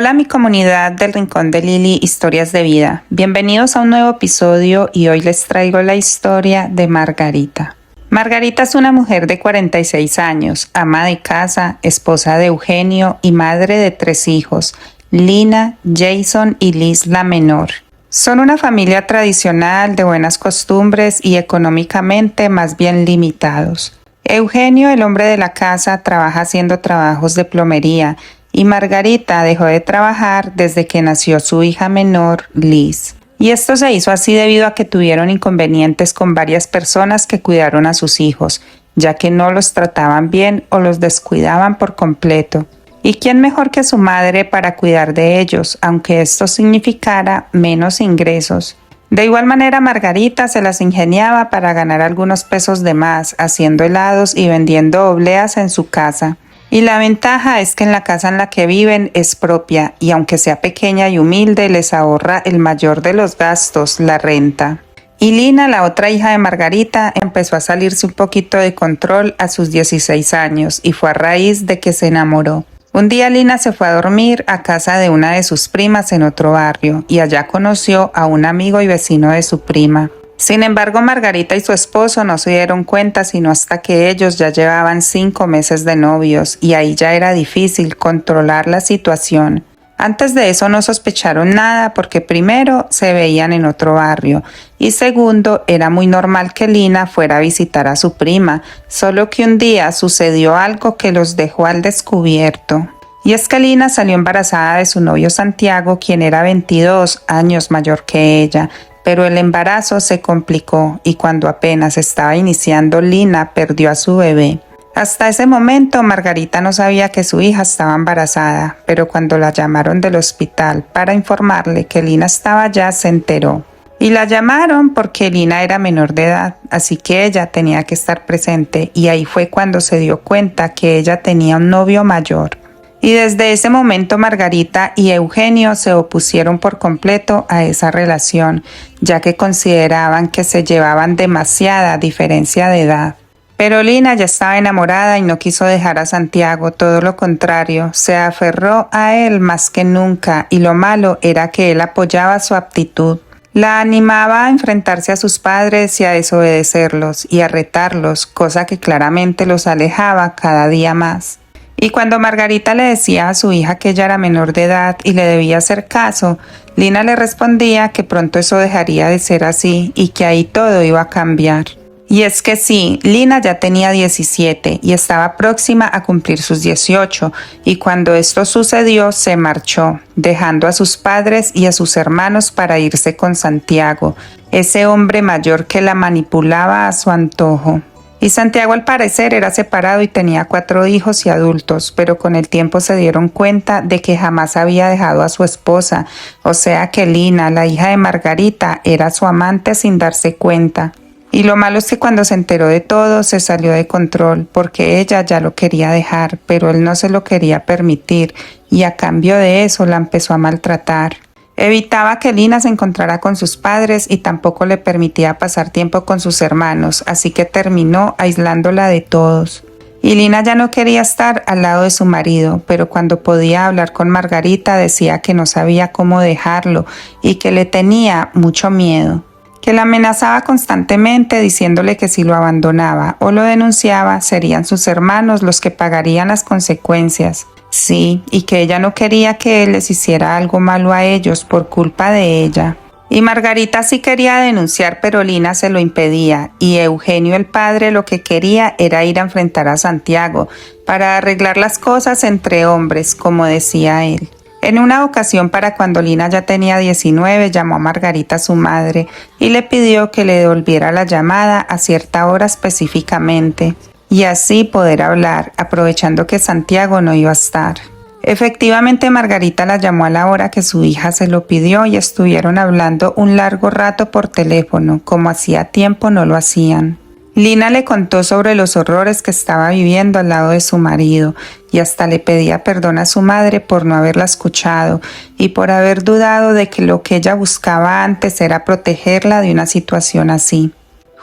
Hola mi comunidad del Rincón de Lili, historias de vida. Bienvenidos a un nuevo episodio y hoy les traigo la historia de Margarita. Margarita es una mujer de 46 años, ama de casa, esposa de Eugenio y madre de 3 hijos, Lina, Jason y Liz la menor. Son una familia tradicional de buenas costumbres y económicamente más bien limitados. Eugenio, el hombre de la casa, trabaja haciendo trabajos de plomería y Margarita dejó de trabajar desde que nació su hija menor, Liz. Y esto se hizo así debido a que tuvieron inconvenientes con varias personas que cuidaron a sus hijos, ya que no los trataban bien o los descuidaban por completo. ¿Y quién mejor que su madre para cuidar de ellos, aunque esto significara menos ingresos? De igual manera, Margarita se las ingeniaba para ganar algunos pesos de más, haciendo helados y vendiendo obleas en su casa. Y la ventaja es que en la casa en la que viven es propia y aunque sea pequeña y humilde les ahorra el mayor de los gastos, la renta. Y Lina, la otra hija de Margarita, empezó a salirse un poquito de control a sus 16 años y fue a raíz de que se enamoró. Un día Lina se fue a dormir a casa de una de sus primas en otro barrio y allá conoció a un amigo y vecino de su prima. Sin embargo, Margarita y su esposo no se dieron cuenta sino hasta que ellos ya llevaban 5 meses de novios y ahí ya era difícil controlar la situación. Antes de eso no sospecharon nada porque primero se veían en otro barrio y segundo era muy normal que Lina fuera a visitar a su prima, solo que un día sucedió algo que los dejó al descubierto. Y es que Lina salió embarazada de su novio Santiago, quien era 22 años mayor que ella. Pero el embarazo se complicó y cuando apenas estaba iniciando, Lina perdió a su bebé. Hasta ese momento, Margarita no sabía que su hija estaba embarazada, pero cuando la llamaron del hospital para informarle que Lina estaba allá, se enteró. Y la llamaron porque Lina era menor de edad, así que ella tenía que estar presente y ahí fue cuando se dio cuenta que ella tenía un novio mayor. Y desde ese momento Margarita y Eugenio se opusieron por completo a esa relación, ya que consideraban que se llevaban demasiada diferencia de edad. Pero Lina ya estaba enamorada y no quiso dejar a Santiago, todo lo contrario, se aferró a él más que nunca y lo malo era que él apoyaba su aptitud. La animaba a enfrentarse a sus padres y a desobedecerlos y a retarlos, cosa que claramente los alejaba cada día más. Y cuando Margarita le decía a su hija que ella era menor de edad y le debía hacer caso, Lina le respondía que pronto eso dejaría de ser así y que ahí todo iba a cambiar. Y es que sí, Lina ya tenía 17 y estaba próxima a cumplir sus 18, y cuando esto sucedió se marchó, dejando a sus padres y a sus hermanos para irse con Santiago, ese hombre mayor que la manipulaba a su antojo. Y Santiago al parecer era separado y tenía 4 hijos y adultos, pero con el tiempo se dieron cuenta de que jamás había dejado a su esposa, o sea que Lina, la hija de Margarita, era su amante sin darse cuenta. Y lo malo es que cuando se enteró de todo se salió de control porque ella ya lo quería dejar, pero él no se lo quería permitir y a cambio de eso la empezó a maltratar. Evitaba que Lina se encontrara con sus padres y tampoco le permitía pasar tiempo con sus hermanos, así que terminó aislándola de todos. Y Lina ya no quería estar al lado de su marido, pero cuando podía hablar con Margarita decía que no sabía cómo dejarlo y que le tenía mucho miedo, que la amenazaba constantemente diciéndole que si lo abandonaba o lo denunciaba serían sus hermanos los que pagarían las consecuencias. Sí, y que ella no quería que él les hiciera algo malo a ellos por culpa de ella. Y Margarita sí quería denunciar, pero Lina se lo impedía, y Eugenio el padre lo que quería era ir a enfrentar a Santiago para arreglar las cosas entre hombres, como decía él. En una ocasión, para cuando Lina ya tenía 19, llamó a Margarita a su madre y le pidió que le devolviera la llamada a cierta hora específicamente, y así poder hablar, aprovechando que Santiago no iba a estar. Efectivamente, Margarita la llamó a la hora que su hija se lo pidió y estuvieron hablando un largo rato por teléfono, como hacía tiempo no lo hacían. Lina le contó sobre los horrores que estaba viviendo al lado de su marido y hasta le pedía perdón a su madre por no haberla escuchado y por haber dudado de que lo que ella buscaba antes era protegerla de una situación así.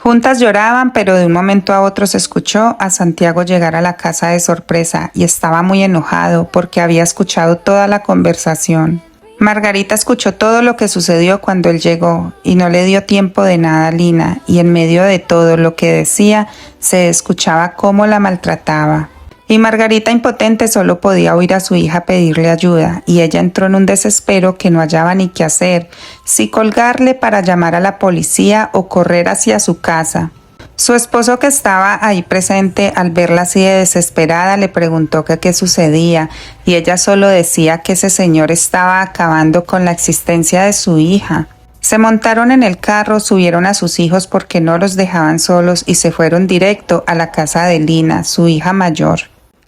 Juntas lloraban, pero de un momento a otro se escuchó a Santiago llegar a la casa de sorpresa y estaba muy enojado porque había escuchado toda la conversación. Margarita escuchó todo lo que sucedió cuando él llegó y no le dio tiempo de nada a Lina, y en medio de todo lo que decía se escuchaba cómo la maltrataba. Y Margarita, impotente, solo podía oír a su hija pedirle ayuda, y ella entró en un desespero que no hallaba ni qué hacer, si colgarle para llamar a la policía o correr hacia su casa. Su esposo, que estaba ahí presente, al verla así de desesperada, le preguntó que qué sucedía, y ella solo decía que ese señor estaba acabando con la existencia de su hija. Se montaron en el carro, subieron a sus hijos porque no los dejaban solos y se fueron directo a la casa de Lina, su hija mayor.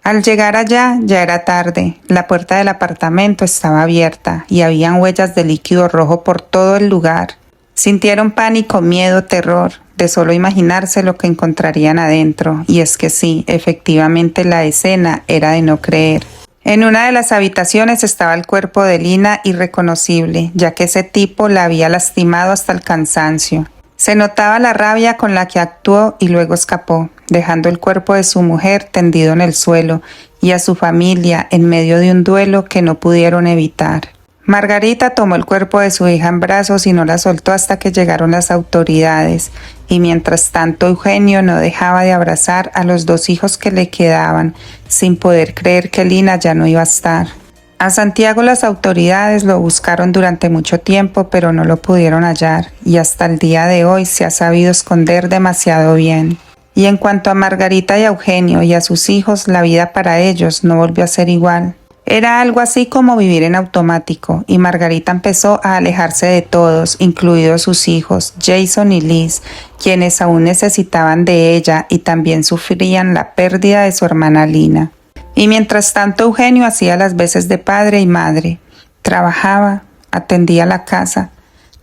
Al llegar allá ya era tarde, la puerta del apartamento estaba abierta y habían huellas de líquido rojo por todo el lugar. Sintieron pánico, miedo, terror, de solo imaginarse lo que encontrarían adentro, y es que sí, efectivamente la escena era de no creer. En una de las habitaciones estaba el cuerpo de Lina irreconocible, ya que ese tipo la había lastimado hasta el cansancio. Se notaba la rabia con la que actuó y luego escapó, dejando el cuerpo de su mujer tendido en el suelo y a su familia en medio de un duelo que no pudieron evitar. Margarita tomó el cuerpo de su hija en brazos y no la soltó hasta que llegaron las autoridades, y mientras tanto Eugenio no dejaba de abrazar a los dos hijos que le quedaban, sin poder creer que Lina ya no iba a estar. A Santiago las autoridades lo buscaron durante mucho tiempo, pero no lo pudieron hallar, y hasta el día de hoy se ha sabido esconder demasiado bien. Y en cuanto a Margarita y a Eugenio y a sus hijos, la vida para ellos no volvió a ser igual. Era algo así como vivir en automático, y Margarita empezó a alejarse de todos, incluidos sus hijos, Jason y Liz, quienes aún necesitaban de ella y también sufrían la pérdida de su hermana Lina. Y mientras tanto Eugenio hacía las veces de padre y madre, trabajaba, atendía la casa,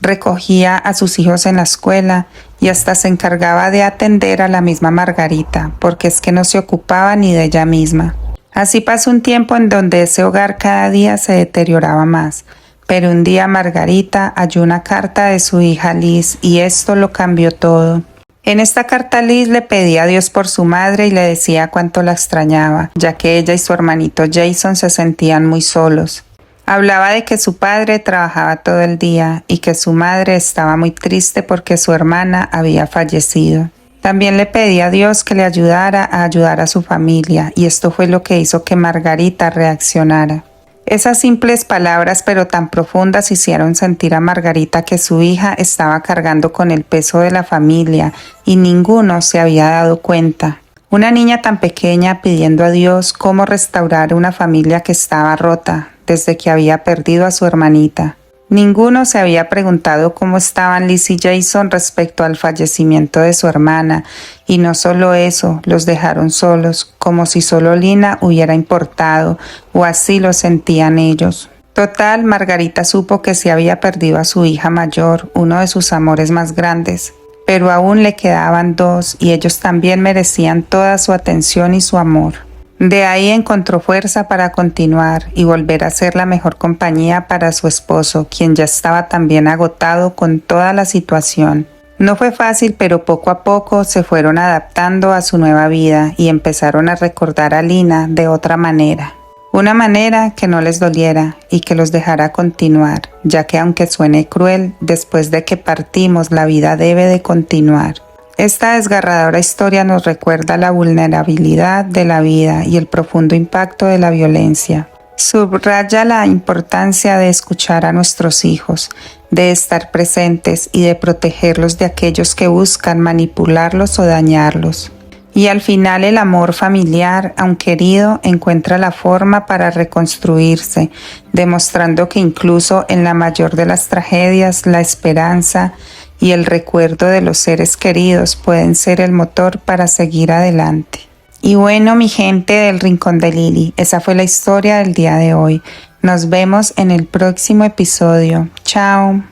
recogía a sus hijos en la escuela y hasta se encargaba de atender a la misma Margarita, porque es que no se ocupaba ni de ella misma. Así pasó un tiempo en donde ese hogar cada día se deterioraba más, pero un día Margarita halló una carta de su hija Liz y esto lo cambió todo. En esta carta Liz le pedía a Dios por su madre y le decía cuánto la extrañaba, ya que ella y su hermanito Jason se sentían muy solos. Hablaba de que su padre trabajaba todo el día y que su madre estaba muy triste porque su hermana había fallecido. También le pedía a Dios que le ayudara a ayudar a su familia, y esto fue lo que hizo que Margarita reaccionara. Esas simples palabras pero tan profundas hicieron sentir a Margarita que su hija estaba cargando con el peso de la familia y ninguno se había dado cuenta. Una niña tan pequeña pidiendo a Dios cómo restaurar una familia que estaba rota desde que había perdido a su hermanita. Ninguno se había preguntado cómo estaban Liz y Jason respecto al fallecimiento de su hermana, y no solo eso, los dejaron solos, como si solo Lina hubiera importado, o así lo sentían ellos. Total, Margarita supo que se había perdido a su hija mayor, uno de sus amores más grandes, pero aún le quedaban dos y ellos también merecían toda su atención y su amor. De ahí encontró fuerza para continuar y volver a ser la mejor compañía para su esposo, quien ya estaba también agotado con toda la situación. No fue fácil, pero poco a poco se fueron adaptando a su nueva vida y empezaron a recordar a Lina de otra manera. Una manera que no les doliera y que los dejara continuar, ya que aunque suene cruel, después de que partimos la vida debe de continuar. Esta desgarradora historia nos recuerda la vulnerabilidad de la vida y el profundo impacto de la violencia. Subraya la importancia de escuchar a nuestros hijos, de estar presentes y de protegerlos de aquellos que buscan manipularlos o dañarlos. Y al final el amor familiar, aunque herido, encuentra la forma para reconstruirse, demostrando que incluso en la mayor de las tragedias, la esperanza y el recuerdo de los seres queridos pueden ser el motor para seguir adelante. Y bueno, mi gente del Rincón de Lili, esa fue la historia del día de hoy. Nos vemos en el próximo episodio. Chao.